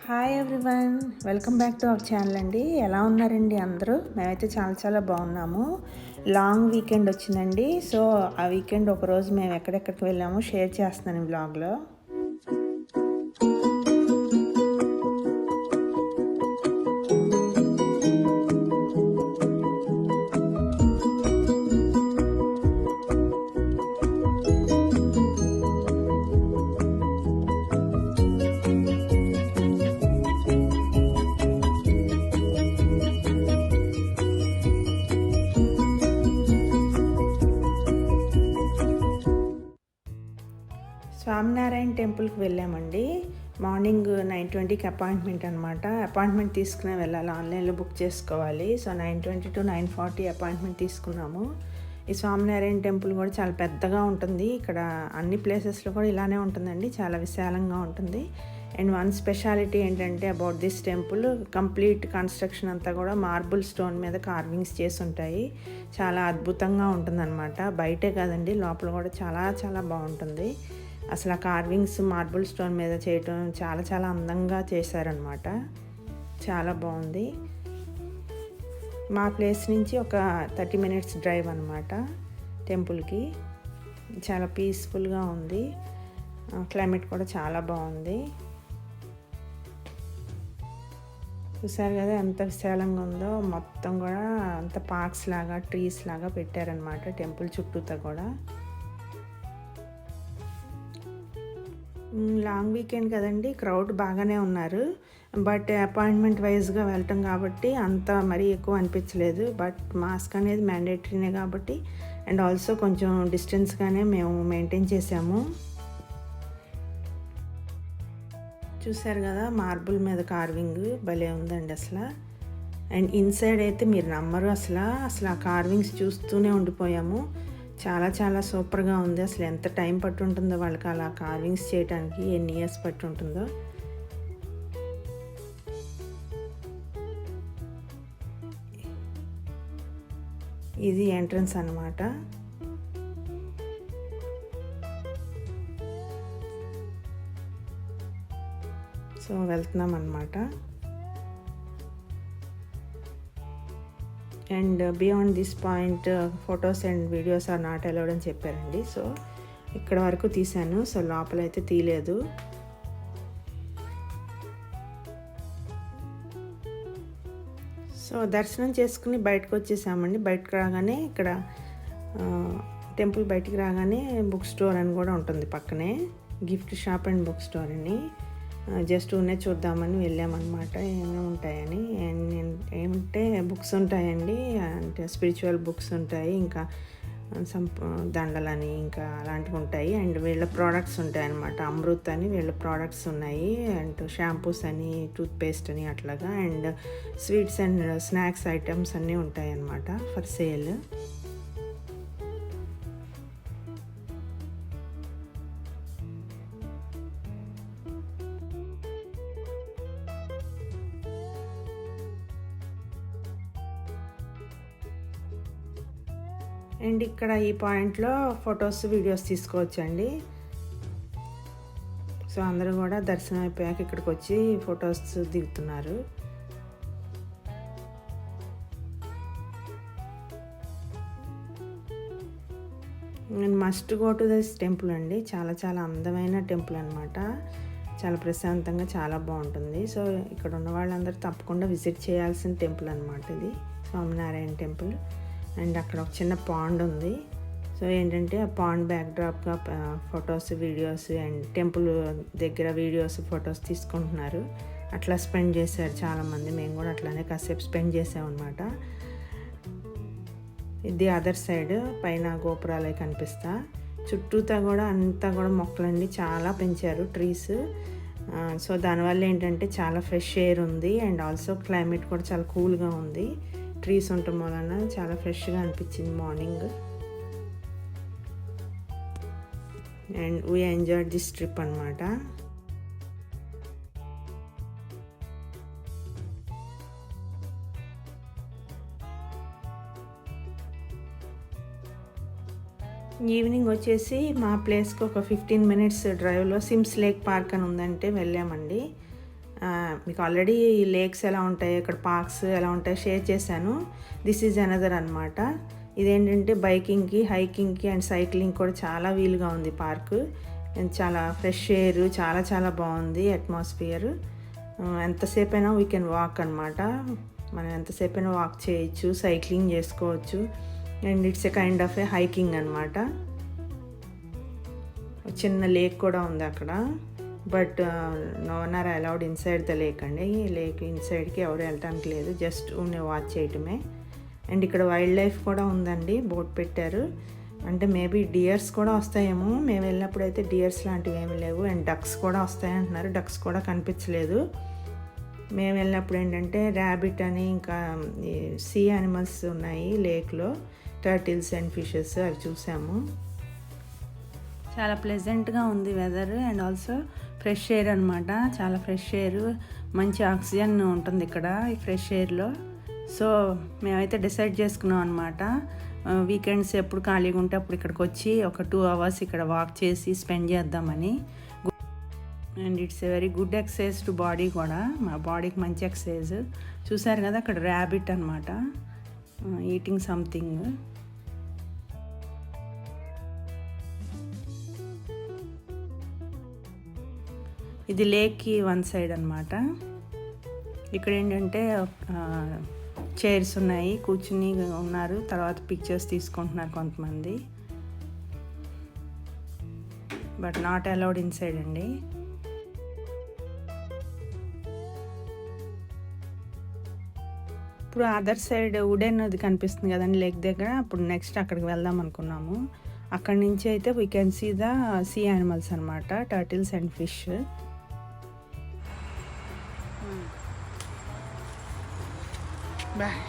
Hi everyone, welcome back to our channel అండి. ఎలా ఉన్నారండి అందరూ? మేమైతే చాలా చాలా బాగున్నాము. లాంగ్ వీకెండ్ వచ్చిందండి. సో ఆ వీకెండ్ ఒకరోజు మేము ఎక్కడెక్కడికి వెళ్ళామో షేర్ చేస్తున్నాను ఈ వ్లాగ్లో. స్వామినారాయణ టెంపుల్కి వెళ్ళామండి. మార్నింగ్ 9:20కి అపాయింట్మెంట్ అనమాట. అపాయింట్మెంట్ తీసుకునే వెళ్ళాలి, ఆన్లైన్లో బుక్ చేసుకోవాలి. సో 9:20 to 9:40 అపాయింట్మెంట్ తీసుకున్నాము. ఈ స్వామినారాయణ టెంపుల్ కూడా చాలా పెద్దగా ఉంటుంది. ఇక్కడ అన్ని ప్లేసెస్లో కూడా ఇలానే ఉంటుందండి, చాలా విశాలంగా ఉంటుంది. అండ్ వన్ స్పెషాలిటీ ఏంటంటే about this temple, complete construction అంతా కూడా మార్బుల్ స్టోన్ మీద కార్వింగ్స్ చేసి ఉంటాయి. చాలా అద్భుతంగా ఉంటుందన్నమాట. బయటే కాదండి, లోపల కూడా చాలా చాలా బాగుంటుంది. అసలు ఆ కార్వింగ్స్ మార్బుల్ స్టోన్ మీద చేయటం చాలా చాలా అందంగా చేశారనమాట. చాలా బాగుంది. మా ప్లేస్ నుంచి ఒక 30 minutes డ్రైవ్ అనమాట టెంపుల్కి. చాలా పీస్ఫుల్గా ఉంది. క్లైమేట్ కూడా చాలా బాగుంది. చూసారు కదా ఎంత విశాలంగా ఉందో. మొత్తం కూడా అంత పార్క్స్ లాగా, ట్రీస్ లాగా పెట్టారనమాట టెంపుల్ చుట్టూతా కూడా. లాంగ్ వీకెండ్ కదండి, క్రౌడ్ బాగానే ఉన్నారు. బట్ అపాయింట్మెంట్ వైజ్గా వెళ్ళటం కాబట్టి అంత మరీ ఎక్కువ అనిపించలేదు. బట్ మాస్క్ అనేది మ్యాండేటరీనే కాబట్టి, అండ్ ఆల్సో కొంచెం డిస్టెన్స్గానే మేము మెయింటైన్ చేసాము. చూసారు కదా మార్బుల్ మీద కార్వింగ్ భలే ఉందండి అసలు. అండ్ ఇన్సైడ్ అయితే మీరు నమ్మరు, అసలు ఆ కార్వింగ్స్ చూస్తూనే ఉండిపోయాము. చాలా చాలా సూపర్గా ఉంది. అసలు ఎంత టైం పట్టి ఉంటుందో వాళ్ళకి అలా కార్వింగ్స్ చేయడానికి, ఎన్ని ఇయర్స్ పట్టి ఉంటుందో. ఇది ఎంట్రన్స్ అన్నమాట. సో వెళ్తున్నాం అన్నమాట. And beyond this point photos and videos are not allowed అని చెప్పారండి. సో ఇక్కడ వరకు తీశాను. సో లోపలైతే తీయలేదు. సో దర్శనం చేసుకుని బయటకు వచ్చేసామండి. బయటకు రాగానే ఇక్కడ టెంపుల్ బయటికి రాగానే బుక్ స్టోర్ అని కూడా ఉంటుంది పక్కనే, gift shop and book store అని. జస్ట్ ఉన్నే చూద్దామని వెళ్ళామన్నమాట, ఏమేమి ఉంటాయని. ఏమంటే బుక్స్ ఉంటాయండి, అంటే స్పిరిచువల్ బుక్స్ ఉంటాయి, ఇంకా దండలని ఇంకా అలాంటివి ఉంటాయి. అండ్ వీళ్ళ ప్రోడక్ట్స్ ఉంటాయి అన్నమాట. అమృత్ అని వీళ్ళ ప్రోడక్ట్స్ ఉన్నాయి. అండ్ షాంపూస్ అని, టూత్పేస్ట్ అని అట్లాగా. And sweets and snacks items అన్నీ ఉంటాయి అన్నమాట ఫర్ సేల్. అండ్ ఇక్కడ ఈ పాయింట్లో ఫొటోస్, వీడియోస్ తీసుకోవచ్చండి. సో అందరూ కూడా దర్శనం అయిపోయాక ఇక్కడికి వచ్చి ఫొటోస్ దిగుతున్నారు. And must go to this temple అండి. చాలా చాలా అందమైన టెంపుల్ అనమాట. చాలా ప్రశాంతంగా చాలా బాగుంటుంది. సో ఇక్కడ ఉన్న వాళ్ళందరూ తప్పకుండా విజిట్ చేయాల్సిన టెంపుల్ అనమాట ఇది, స్వామినారాయణ టెంపుల్. అండ్ అక్కడ ఒక చిన్న పాండ్ ఉంది. సో ఏంటంటే ఆ పాండ్ బ్యాక్డ్రాప్గా ఫొటోస్, వీడియోస్ అండ్ టెంపుల్ దగ్గర వీడియోస్, ఫొటోస్ తీసుకుంటున్నారు. అట్లా స్పెండ్ చేశారు చాలామంది. మేము కూడా అట్లానే కాసేపు స్పెండ్ చేసామన్నమాట. ఇది అదర్ సైడ్ పైన గోపురాలే కనిపిస్తా. చుట్టూతా కూడా అంతా కూడా మొక్కలండి, చాలా పెంచారు ట్రీస్. సో దానివల్ల ఏంటంటే చాలా ఫ్రెష్ ఎయిర్ ఉంది. అండ్ ఆల్సో క్లైమేట్ కూడా చాలా కూల్గా ఉంది. ట్రీస్ ఉండటం వలన చాలా ఫ్రెష్గా అనిపించింది morning. And we enjoyed this trip అనమాట. ఈవినింగ్ వచ్చేసి మా ప్లేస్కి ఒక 15 minutes డ్రైవ్లో సిమ్స్ లేక్ పార్క్ అని ఉందంటే వెళ్ళామండి. మీకు ఆల్రెడీ లేక్స్ ఎలా ఉంటాయి, ఇక్కడ పార్క్స్ ఎలా ఉంటాయి షేర్ చేశాను. దిస్ ఈజ్ అనదర్ అనమాట. ఇదేంటంటే బైకింగ్కి, హైకింగ్కి అండ్ సైక్లింగ్ కూడా చాలా వీలుగా ఉంది పార్కు. చాలా ఫ్రెష్ ఎయిర్, చాలా చాలా బాగుంది అట్మాస్ఫియర్. ఎంతసేపు అయినా వీ కెన్ వాక్ అనమాట. మనం ఎంతసేపు అయినా వాక్ చేయొచ్చు, సైక్లింగ్ చేసుకోవచ్చు. And it's a kind of a hiking అనమాట. చిన్న లేక్ కూడా ఉంది అక్కడ. But no one are allowed inside the lake అండి. ఈ లేక్ ఇన్సైడ్కి ఎవరు వెళ్ళటానికి లేదు, జస్ట్ ఊనే వాచ్ చేయటమే. అండ్ ఇక్కడ వైల్డ్ లైఫ్ కూడా ఉందండి, బోట్ పెట్టారు. అంటే మేబీ డియర్స్ కూడా వస్తాయేమో. మేము వెళ్ళినప్పుడు అయితే డియర్స్ లాంటివి ఏమీ లేవు. అండ్ డక్స్ కూడా వస్తాయంటున్నారు, డక్స్ కూడా కనిపించలేదు. మేము వెళ్ళినప్పుడు ఏంటంటే ర్యాబిట్ అని ఇంకా సీ యానిమల్స్ ఉన్నాయి లేక్లో, టర్టిల్స్ అండ్ ఫిషెస్ అవి చూసాము. చాలా ప్లెజెంట్గా ఉంది weather and also fresh air అనమాట. చాలా ఫ్రెష్ ఎయిర్, మంచి ఆక్సిజన్ ఉంటుంది ఇక్కడ ఈ ఫ్రెష్ ఎయిర్లో. సో మేమైతే డిసైడ్ చేసుకున్నాం అనమాట, వీకెండ్స్ ఎప్పుడు ఖాళీగా ఉంటే అప్పుడు ఇక్కడికి వచ్చి ఒక 2 hours ఇక్కడ వాక్ చేసి స్పెండ్ చేద్దామని. And it's a very good exercise to body కూడా, మా బాడీకి మంచి ఎక్సర్సైజ్. చూసారు కదా అక్కడ ర్యాబిట్ అనమాట, ఈటింగ్ సంథింగ్. ఇది లేక్కి వన్ సైడ్ అనమాట. ఇక్కడ ఏంటంటే చైర్స్ ఉన్నాయి, కూర్చుని ఉన్నారు, తర్వాత పిక్చర్స్ తీసుకుంటున్నారు కొంతమంది. బట్ నాట్ అలౌడ్ ఇన్సైడ్ అండి. ఇప్పుడు అదర్ సైడ్ వుడెన్ అది కనిపిస్తుంది కదండి లేక్ దగ్గర. అప్పుడు నెక్స్ట్ అక్కడికి వెళ్దాం అనుకున్నాము. అక్కడి నుంచి అయితే we can see the sea animals అనమాట, టర్టిల్స్ అండ్ ఫిష్.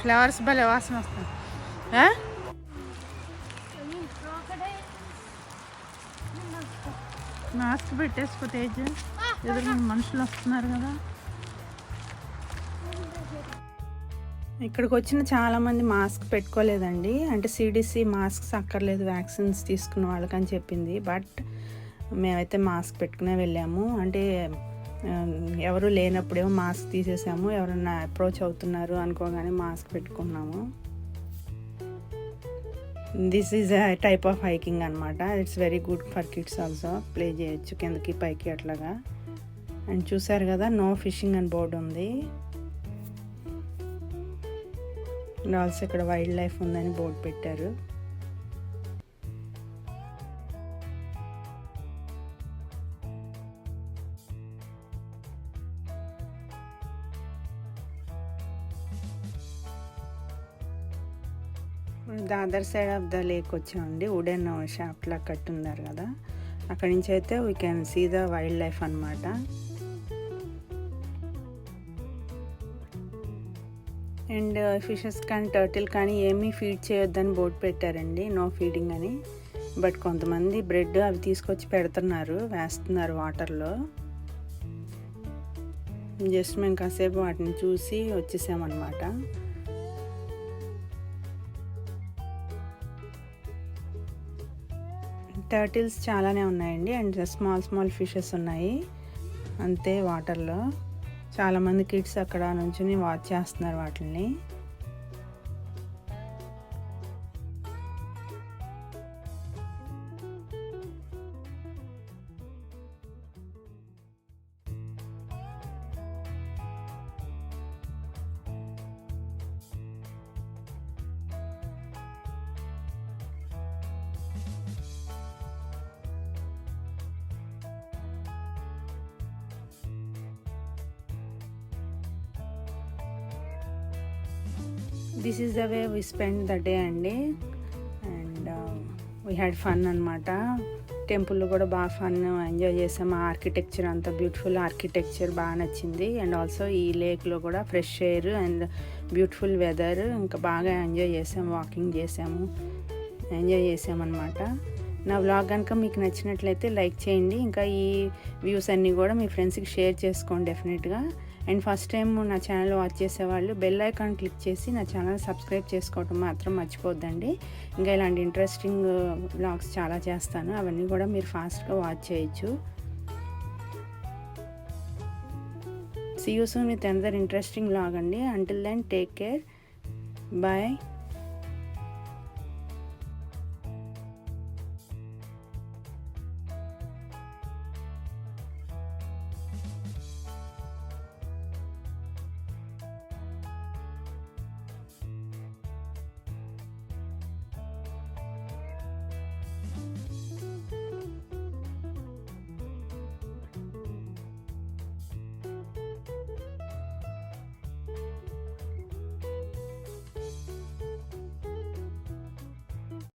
ఫ్లవర్స్ భలే వాసన వస్తుంది. మాస్క్ పెట్టేసుకోతే ఎదురు మనుషులు వస్తున్నారు కదా. ఇక్కడికి వచ్చిన చాలామంది మాస్క్ పెట్టుకోలేదండి. అంటే సిడిసి మాస్క్స్ అక్కర్లేదు వ్యాక్సిన్స్ తీసుకున్న వాళ్ళకని చెప్పింది. బట్ మేమైతే మాస్క్ పెట్టుకునే వెళ్ళాము. అంటే ఎవరు లేనప్పుడేమో మాస్క్ తీసేసాము, ఎవరన్నా అప్రోచ్ అవుతున్నారు అనుకోగానే మాస్క్ పెట్టుకున్నాము. This is a type of hiking అనమాట. It's very good for kids also, play చేయొచ్చు కిందకి పైకి అట్లాగా. అండ్ చూసారు కదా నో ఫిషింగ్ అని బోర్డు ఉంది. అండ్ ఆల్సో ఇక్కడ వైల్డ్ లైఫ్ ఉందని బోర్డు పెట్టారు. The other side of the lake వచ్చామండి. వుడెన్ షాప్లా కట్టున్నారు కదా, అక్కడి నుంచి అయితే we can see the wildlife అనమాట. అండ్ ఫిషెస్ కానీ టర్టిల్ కానీ ఏమీ ఫీడ్ చేయొద్దని బోర్డు పెట్టారండి, నో ఫీడింగ్ అని. బట్ కొంతమంది బ్రెడ్ అవి తీసుకొచ్చి పెడుతున్నారు, వేస్తున్నారు వాటర్లో. జస్ట్ మేము కాసేపు వాటిని చూసి వచ్చేసామన్నమాట. టర్టిల్స్ చాలానే ఉన్నాయండి. అండ్ స్మాల్ ఫిషెస్ ఉన్నాయి అంతే వాటర్లో. చాలామంది కిడ్స్ అక్కడ నుంచుని వాచ్ చేస్తున్నారు వాటిని. This is the way we spend the day అండి. అండ్ వీ హ్యాడ్ ఫన్ అనమాట. టెంపుల్లో కూడా బాగా ఫన్ ఎంజాయ్ చేసాం. ఆ ఆర్కిటెక్చర్ అంతా బ్యూటిఫుల్ ఆర్కిటెక్చర్ బాగా నచ్చింది. అండ్ ఆల్సో ఈ లేక్లో కూడా fresh air and beautiful weather, ఇంకా బాగా ఎంజాయ్ చేసాం. వాకింగ్ చేసాము, ఎంజాయ్ చేసామన్నమాట. నా వ్లాగ్ కనుక మీకు నచ్చినట్లయితే లైక్ చేయండి. ఇంకా ఈ వ్యూస్ అన్నీ కూడా మీ ఫ్రెండ్స్కి షేర్ చేసుకోండి డెఫినెట్గా. అండ్ ఫస్ట్ టైం నా ఛానల్ వాచ్ చేసేవాళ్ళు బెల్ ఐకాన్ క్లిక్ చేసి నా ఛానల్ సబ్స్క్రైబ్ చేసుకోవటం మాత్రం మర్చిపోద్దండి. ఇంకా ఇలాంటి ఇంట్రెస్టింగ్ వ్లాగ్స్ చాలా చేస్తాను, అవన్నీ కూడా మీరు ఫాస్ట్గా వాచ్ చేయొచ్చు. See you soon with another interesting vlog అండి. Until then, take care. Bye.